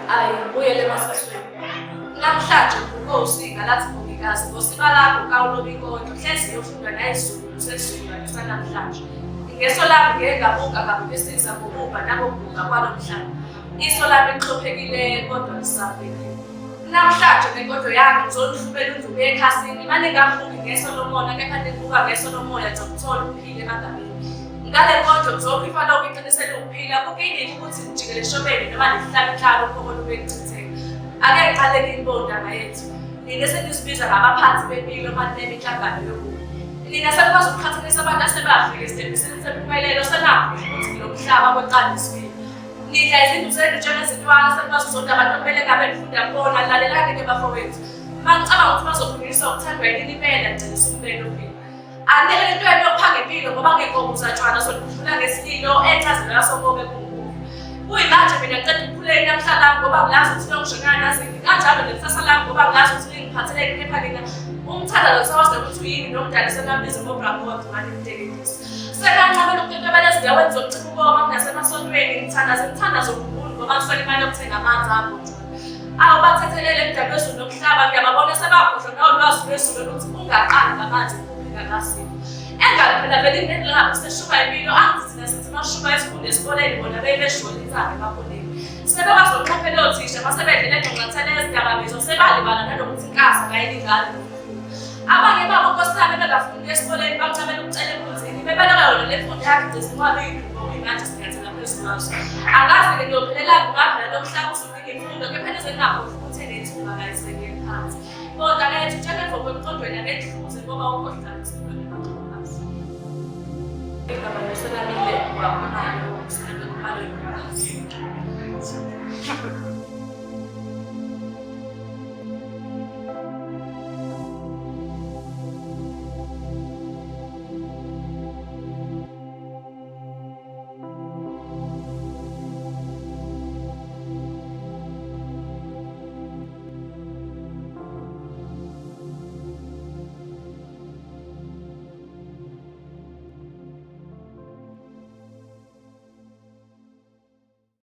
Ayibuyele emasisweni. Namhlanje uNkosi ngalathi Mongikazi ngosika lakho kawuloba inkondlo hlezi yofunda nayizulu sesizulu sanamhlanje. Ngeso lami ngeke ngabuka ngabukisisa ngokuba nabokubuka kwalo mhlaba. Iso lami lixophekile kodwa lisabhekile. Namhlanje nenkondlo yami ngizolihluphela unduku ekhasini manje ngambuki ngeso lomoya kepha ngibuka ngeso lomoya ngizokuthola ukuphila emagabeni. Ngale nkondlo ngizophifa lokho iqinisele ukuphila kukini ukuthi ngijikele eshobeni noma ngihlale ekhaya uphokolo lwekuchitheka. Ake ngiqaleke imbondaba yethu. Nina senisibiza ngabaphansi bempilo manje nemihlangano yokuba. Nina sekwazi ukuqhathanisa abantu asebafika esitebhisini sempumelelo senakho ukuthi kulo mhlaba kweqandisile. Nidla izinto zenu njengezintwana sekwazi ukuzonda abantu okumele ngabe nifunda kubona lalelani-ke bafowethu. Mangicabanga ukuthi bazofundisa ukuthandwa yini impela ngicela umbeno phela. Angeke lentweni yokuphanga impilo ngoba ngeenkomo zatshwana zodlula ngesililo enchazelo yasokobe kunkulu. Kuyimanje mina ngicela ukukhuleka namhlanje lami ngoba ngilazi ukuthi longishonana nazini kanjalo nekusasa lami ngoba ngilazi ukuthi lingiphatheleni kepha nina umthandalo sawazi nokuthi uyini nomdali sengabiza ngobrakod manje ngiteketisa. Sekancamela ukuqeqebela ezindaweni zokucipha ukoma kunasemasontweni ngithandaza uNkulunkulu ngoba ngifake imali yokuthenga amanzi abo. Awubathethelele emdaba wezulu nomhlaba ngiyababona sebakhohlwa nawulwazi lwezulu lokuthi ungaqali ngamanzi ngakasipho. Engabe phela vele inenilabo seshuba impilo angizithina sithi mashuba esifunde esikoleni bona bebeshona inzalo emakhoneni. Sebekwazi ukuqaphela othisha masebedlela engxenxathela ezidakamizwa sebalibala nanokuthi inkasa kayilingani. Abanye babo nkosana bengafundi esikoleni bacabela ukucela empunzini bebeleka yona le mfundo yakhe nje sinqabile ngokuyimanje sinyathela phezulu kwaso. Angazi-ke ngiyophelelaphi ngapha nomhlaba usufika imfundo kepha nezengakho futhi enethuba kayiseke phansi. Kodwa lethu njengemvobo emqondweni akehluze ngoba ukhohlakala isikoleni baqhamukazi. Igama lesolamile wabonayo ukusebenza kubalo yomphakathi.